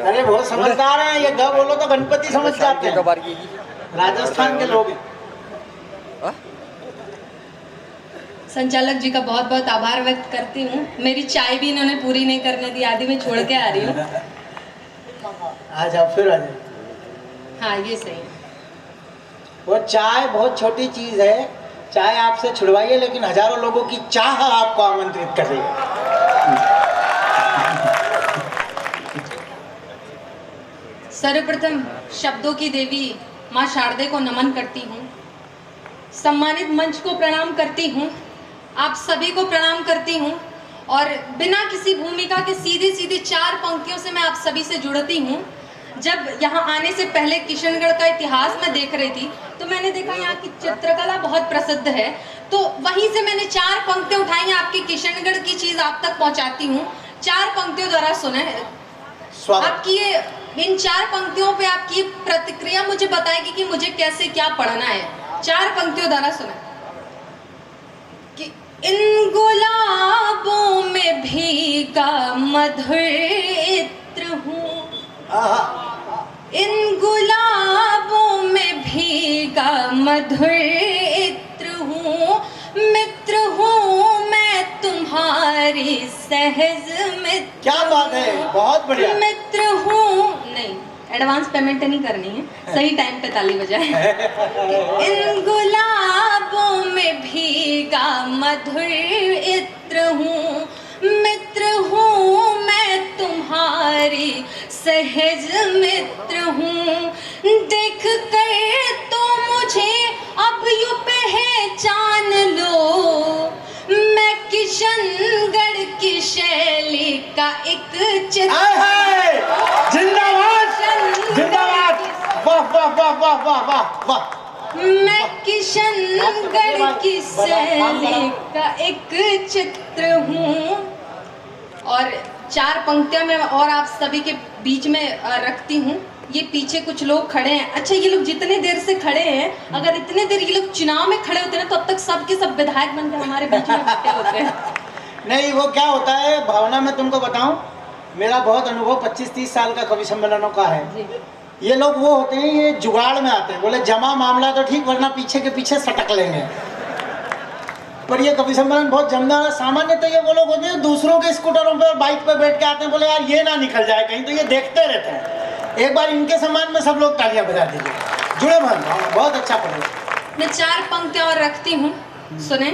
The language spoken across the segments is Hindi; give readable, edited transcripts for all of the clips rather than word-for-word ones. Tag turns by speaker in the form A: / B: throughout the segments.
A: अरे बहुत समझदार हैं ये, ग बोलो तो गणपति समझ जाते हैं, राजस्थान के लोग।
B: संचालक जी का बहुत बहुत आभार व्यक्त करती हूँ। मेरी चाय भी इन्होंने पूरी नहीं करने दी, आधी में छोड़ के आ रही हूँ।
A: आ जाओ फिर आ जाओ।
B: हाँ ये सही है।
A: वो चाय बहुत छोटी चीज है, चाय आपसे छुड़वाइए लेकिन हजारों लोगों की चाह आपको आमंत्रित कर रही है।
B: सर्वप्रथम शब्दों की देवी माँ शारदे को नमन करती हूँ। सम्मानित मंच को प्रणाम करती हूँ, आप सभी को प्रणाम करती हूँ और बिना किसी भूमिका के सीधी सीधी 4 पंक्तियों से मैं आप सभी से जुड़ती हूँ। जब यहाँ आने से पहले किशनगढ़ का इतिहास मैं देख रही थी तो मैंने देखा यहाँ की चित्रकला बहुत प्रसिद्ध है, तो वहीं से मैंने 4 पंक्तियाँ उठाई, आपकी किशनगढ़ की चीज़ आप तक पहुँचाती हूँ। 4 पंक्तियों द्वारा सुने आपकी ये, इन 4 पंक्तियों पे आपकी प्रतिक्रिया मुझे बताएगी कि मुझे कैसे क्या पढ़ना है। 4 पंक्तियों द्वारा सुने कि इन गुलाबों में भीगा मधुर इत्र हूँ, इन गुलाबों में भीगा मधुर इत्र हूँ, मित्र हूँ मैं तुम्हारी सहज मित्र।
A: क्या बात है, बहुत बढ़िया।
B: मित्र हूँ, नहीं एडवांस पेमेंट नहीं करनी है, सही टाइम पे ताली बजाए। इन गुलाबों में भीगा मधुर इत्र हूँ, मित्र हूँ मैं तुम्हारी सहज मित्र हूँ, देख कर तो मुझे अब यूं पहचान लो, मैं किशनगढ़ की शैली का एक चित्र।
A: जिंदाबाद जिंदाबाद, वाह वाह वाह वाह वाह वाह वाह।
B: मैं किशनगढ़ की शैली का एक चित्र हूँ। और 4 पंक्तियां मैं और आप सभी के बीच में रखती हूँ। ये पीछे कुछ लोग खड़े हैं, अच्छा ये लोग जितने देर से खड़े हैं, अगर इतने देर ये लोग चुनाव में खड़े होते हैं तो अब तक सब के सब विधायक बनकर हमारे बीच में बैठे होते हैं।
A: नहीं वो क्या होता है भावना, मैं तुमको बताऊं, मेरा बहुत अनुभव 25-30 साल का कवि सम्मेलनों का है। ये लोग वो होते हैं, ये जुगाड़ में आते हैं, बोले जमा मामला तो ठीक, वरना पीछे के पीछे सटक लेंगे। पर ये कवि सम्मेलन बहुत जमदार। सामान्य तो ये वो लोग होते हैं दूसरों के स्कूटरों पे और बाइक पे बैठ के आते हैं, बोले यार ये ना निकल जाए कहीं, तो ये देखते रहते हैं। एक बार इनके सम्मान में सब लोग तालियां बजा दीजिए, जुड़े मन, बहुत अच्छा पढ़े।
B: मैं 4 पंक्तियां और रखती हूँ, सुने।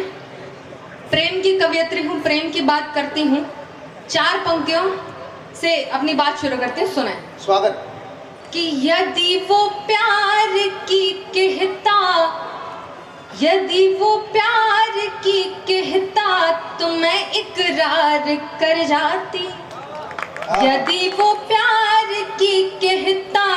B: प्रेम की कवियत्री हूँ, प्रेम की बात करती हूँ। 4 पंक्तियों से अपनी बात शुरू करते हैं, सुने।
A: स्वागत।
B: कि यदि वो प्यार की कहता, यदि वो प्यार की कहता तो मैं इकरार कर जाती, यदि वो प्यार की कहता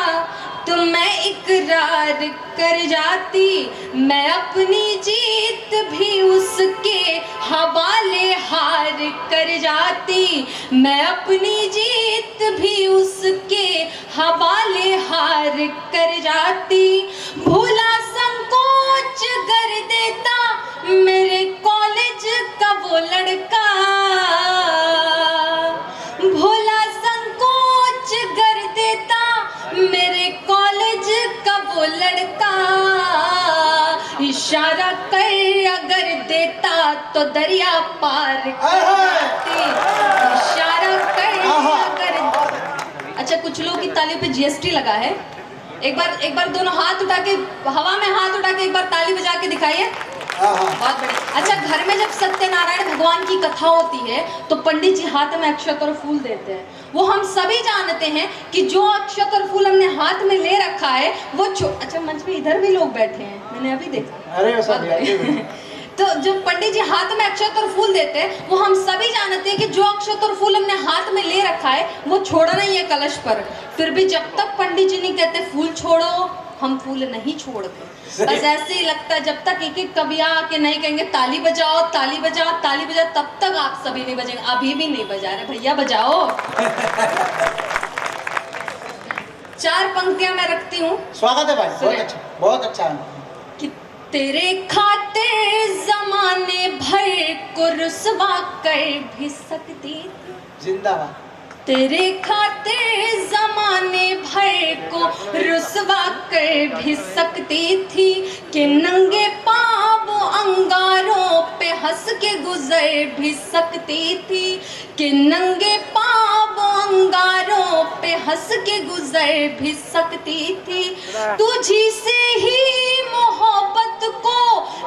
B: तो मैं इकरार कर जाती, मैं अपनी जीत भी उसके हवाले हार कर जाती, मैं अपनी जीत भी उसके हवाले हार कर जाती, भूला संकोच कर देता मेरे कॉलेज का वो लड़का, भोला संकोच कर देता मेरे कॉलेज का वो लड़का, इशारा कर अगर देता तो दरिया पार कर जाती, इशारा कर अगर। अच्छा कुछ लोग की ताली पे जीएसटी लगा है, एक बार दोनों हाथ उठा के, हवा में हाथ उठा के एक बार ताली बजा के दिखाइए। बहुत बढ़िया। अच्छा घर में जब सत्यनारायण भगवान की कथा होती है तो पंडित जी हाथ में अक्षत और फूल देते हैं। वो हम सभी जानते हैं कि जो अक्षत और फूल हमने हाथ में ले रखा है वो अच्छा मंच पे इधर भी लोग बैठे हैं, मैंने अभी देखा।
A: अरे
B: तो जो पंडित जी हाथ में अक्षत और फूल देते हैं वो हम सभी जानते हैं कि जो अक्षत और फूल हमने हाथ में ले रखा है वो छोड़ना ही है कलश पर। फिर भी जब तक पंडित जी नहीं कहते फूल छोड़ो, हम फूल नहीं छोड़ते। बस ऐसे ही लगता है जब तक एक एक कवि आके नहीं कहेंगे ताली बजाओ ताली बजाओ ताली बजाओ, तब तक आप सभी नहीं बजेंगे। अभी भी नहीं बजा रहे भैया, बजाओ। 4 पंक्तियां मैं रखती हूँ।
A: स्वागत है भाई, बहुत अच्छा, बहुत अच्छा है।
B: कि तेरे खातिर जमाने भर को रुसवा कर भी सकती,
A: जिंदाबाद।
B: तेरे खातिर जमाने भर को रुसवा कर भी सकती थी कि नंगे पाँव अंगारों पे हंस के गुजर भी सकती थी कि नंगे पाँव अंगारों पे हंस के गुजर भी सकती थी। तुझी से ही मोहब्बत को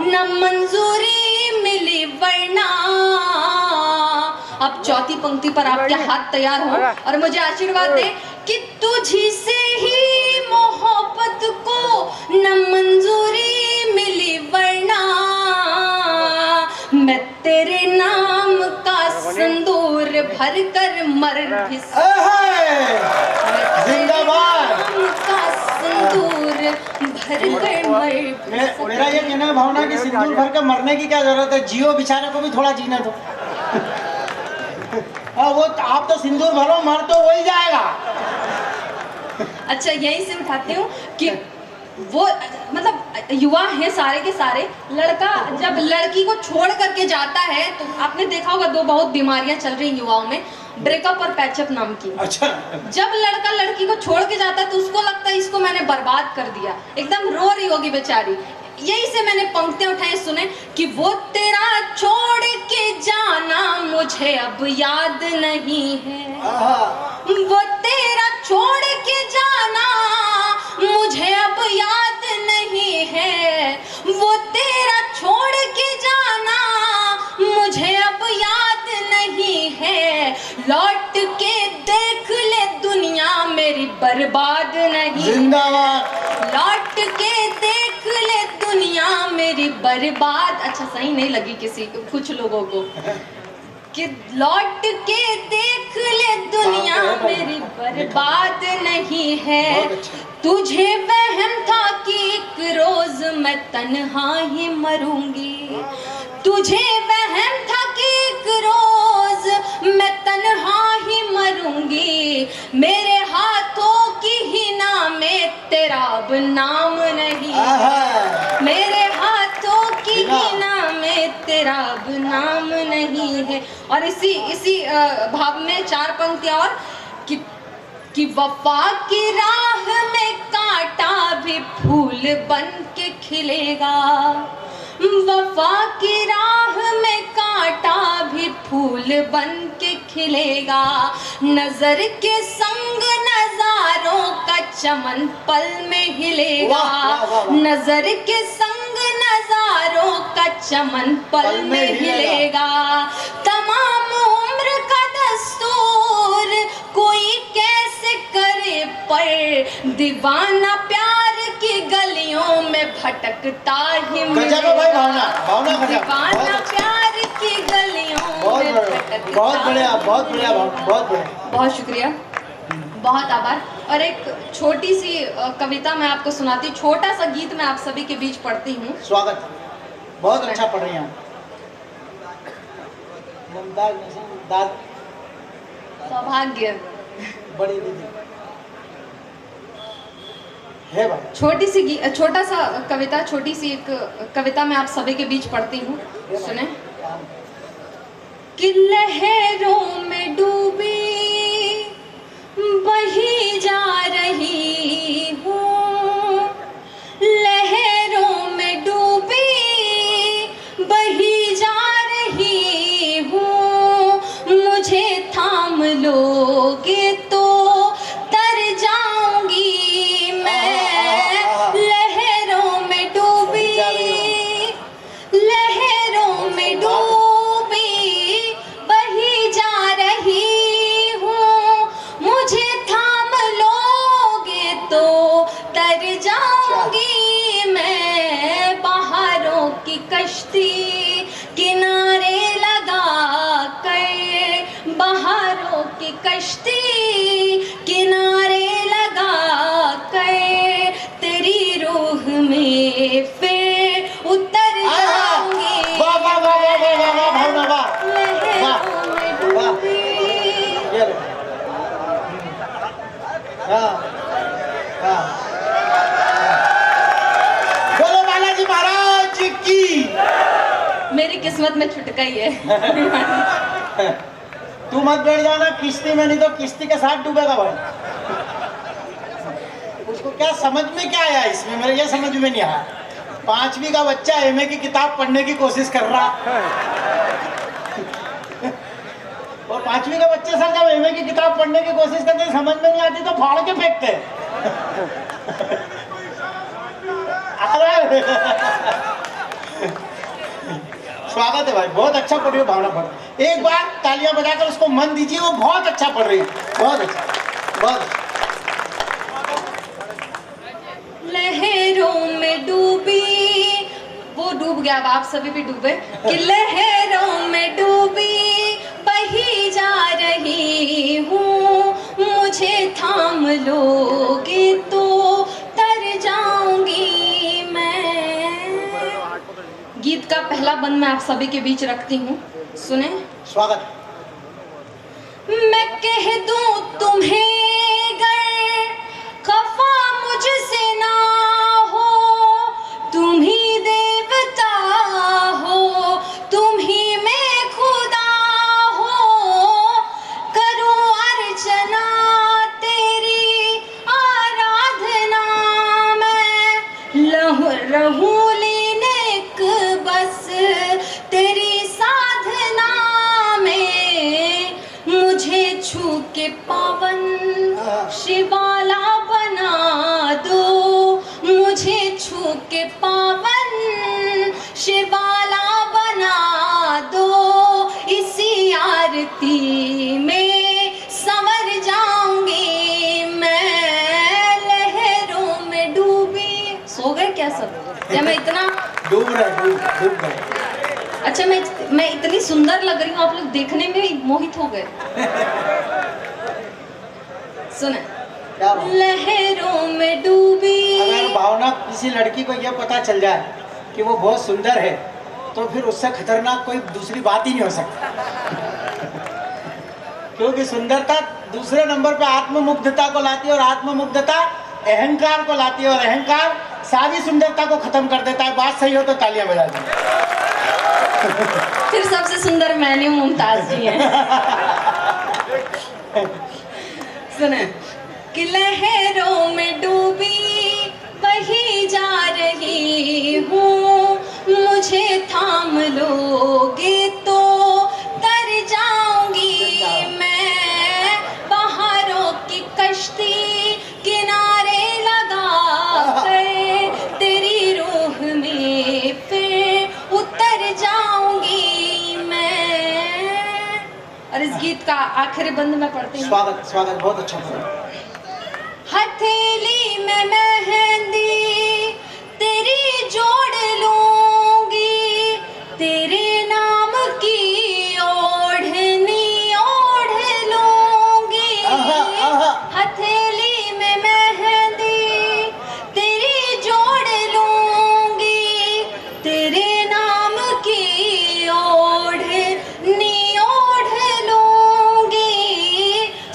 B: न मंजूरी मिली वरना। अब चौथी पंक्ति पर आपके हाथ तैयार हो और मुझे आशीर्वाद दे कि तुझी से ही मोहब्बत को न मंजूरी मिली वरना। मैं तेरे नाम का संदूर भर कर मर भी
A: जिंदाबाद।
B: का संदूर भर कर मर।
A: मेरा ये कहना है भावना कि सिंदूर भर कर मरने की क्या जरूरत है, जियो बेचारे को भी थोड़ा जीना दो। वो आप तो सिंदूर भरो, मर तो वही जाएगा।
B: अच्छा, यही से उठाती हूँ कि वो मतलब युवा है सारे के सारे, लड़का जब लड़की को छोड़ करके जाता है तो आपने देखा होगा दो बहुत बीमारियां चल रही युवाओं में, ब्रेकअप और पैचअप नाम की।
A: अच्छा,
B: जब लड़का लड़की को छोड़ के जाता है तो उसको लगता है इसको मैंने बर्बाद कर दिया, एकदम रो रही होगी बेचारी। यही से मैंने पंक्तियां उठाई, सुने कि वो तेरा छोड़ के जाना मुझे अब याद नहीं है, वो तेरा छोड़ के जाना मुझे अब याद नहीं है, वो तेरा छोड़ के जाना मुझे अब याद नहीं है। लौट के देख ले दुनिया मेरी बर्बाद नहीं।
A: जिंदाबाद।
B: लौट के देख ले दुनिया मेरी बर्बाद। अच्छा, सही नहीं लगी किसी को, कुछ लोगों को, कि लौट के देख ले दुनिया मेरी बर्बाद नहीं है। तुझे वहम था कि एक रोज मैं तन्हा ही मरूंगी, तुझे वहम था कि एक रोज मैं तन्हा ही मरूंगी। मेरे हाथों की हिना में तेरा अब नाम नहीं, मेरे हाथों की हिना में तेरा अब नाम नहीं है। और इसी भाव में चार पंक्तियां और कि वफा की राह में कांटा भी फूल बन के खिलेगा, वफा की राह में कांटा भी फूल बन के खिलेगा। नजर के संग नजारों का चमन पल में हिलेगा, नजर के संग नजारों का चमन पल में हिलेगा। तमाम उम्र का दस्तूर कोई कैसे करे पर दीवाना प्यार की गलियों में भटकता ही
A: भावना
B: दीवाना प्यार की गलियों में भटकता।
A: बहुत बढ़िया, बहुत बढ़िया, बहुत बढ़िया,
B: बहुत शुक्रिया, बहुत आभार। और एक छोटी सी कविता मैं आपको सुनाती हूँ, छोटा सा गीत मैं आप सभी के बीच पढ़ती हूँ।
A: स्वागत, बहुत अच्छा पढ़ रही हैं।
B: सौभाग्य
A: बड़ी दीदी है भाई।
B: छोटा सा कविता, छोटी सी एक कविता मैं आप सभी के बीच पढ़ती हूँ, सुने। कि लहरों में डूबी बही जा रही हूँ, लहरों में डूबी बही जा रही हूँ। मुझे थाम लोगे तो तर जाऊंगी मैं, लहरों में डूबी, लहरों में डूबी बही जा रही हूँ। मुझे थाम लोगे तो तर जाऊंगी मैं। बहारों की कश्ती किनारे लगा कर, बहारों की कश्ती किनारे लगा कर, तेरी रूह में फिर उतर जाऊंगी।
A: वाह वाह वाह वाह वाह वाह भावना, वाह
B: लहरों में डूबी।
A: बोलो बालाजी महाराज की।
B: मेरी किस्मत में छुटका ही है।
A: तू मत बैठ जाना किश्ती में, नहीं तो किश्ती के साथ डूबेगा भाई। उसको क्या समझ में क्या आया इसमें, मेरे ये समझ में नहीं आया। 5वीं का बच्चा एमए की किताब पढ़ने की कोशिश कर रहा और 5वीं का बच्चे सर जब एमए की किताब पढ़ने की कोशिश करते समझ में नहीं आती तो फाड़ के फेंकते स्वागत है भाई, बहुत अच्छा पढ़ रही हो भावना पढ़। एक बार तालियां बजाकर उसको मन दीजिए, वो बहुत अच्छा पढ़ रही है, बहुत अच्छा, बहुत अच्छा।
B: लहरों में डूबी, वो डूब गया, अब आप सभी भी डूबे कि लहरों में डूबी बही जा रही हूँ, मुझे थाम लोगे तो तर जाऊंगी मैं। गीत का पहला बंद मैं आप सभी के बीच रखती हूँ, सुने।
A: स्वागत।
B: मैं कह दूं तुम्हें गर खफा मुझसे ना हो, तुम ही देवता हो, तुम ही मैं खुदा हो, करूं अर्चना तेरी आराधना मैं, रहूं लीनेक बस तेरी साधना में, मुझे छू के पावन शिवाला बना दो, मुझे छू के पावन शिवाला बना दो, इसी आरती में संवर जाऊंगी मैं, लहरों में डूबी। सो गए क्या सब, या मैं इतना
A: डूब गए।
B: अच्छा, मैं इतनी सुंदर लग रही हूँ, आप लोग देखने में ही मोहित हो गए। सुने। लहरों में डूबी।
A: अगर भावना किसी लड़की को यह पता चल जाए कि वो बहुत सुंदर है तो फिर उससे खतरनाक कोई दूसरी बात ही नहीं हो सकती क्योंकि सुंदरता दूसरे नंबर पे आत्ममुग्धता को लाती है और आत्ममुग्धता अहंकार को लाती है और अहंकार सारी सुंदरता को खत्म कर देता है। बात सही हो तो तालियां बजा दीजिए।
B: फिर सबसे सुंदर मैंने मुमताज जी हैं। सुने कि लहरों में डूबी बही जा रही हूँ, मुझे थाम लोगे तो तर जाऊंगी मैं, बहारों की कश्ती किनारे लगा कर तेरी रूह में फिर उतर जाऊंगी मैं। और इस गीत का आखिरी बंद में पढ़ती हूँ।
A: स्वागत, स्वागत, बहुत अच्छा पढ़ा।
B: हथेली में मेहंदी तेरी जोड़ लूंगी, तेरे नाम की ओढ़नी ओढ़ लूंगी। हथेली में मेहंदी तेरी जोड़ लूंगी, तेरे नाम की ओढ़नी ओढ़ लूंगी।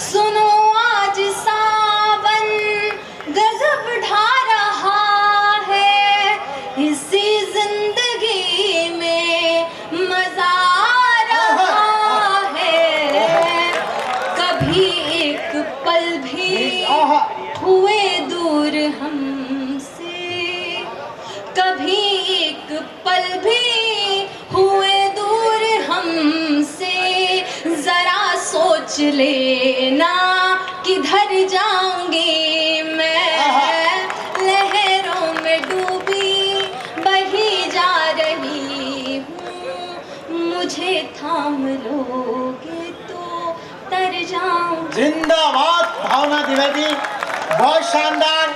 B: सुनो आज सावन गजब ढा रहा है, इसी जिंदगी में मजा आ रहा है। कभी एक पल भी हुए दूर हमसे, कभी एक पल भी हुए दूर हमसे, जरा सोच लेना किधर जाऊंगी मैं। लहरों में डूबी बही जा रही हूँ, मुझे थाम लोगे तो तर जाऊंगी।
A: जिंदाबाद भावना द्विवेदी, बहुत शानदार।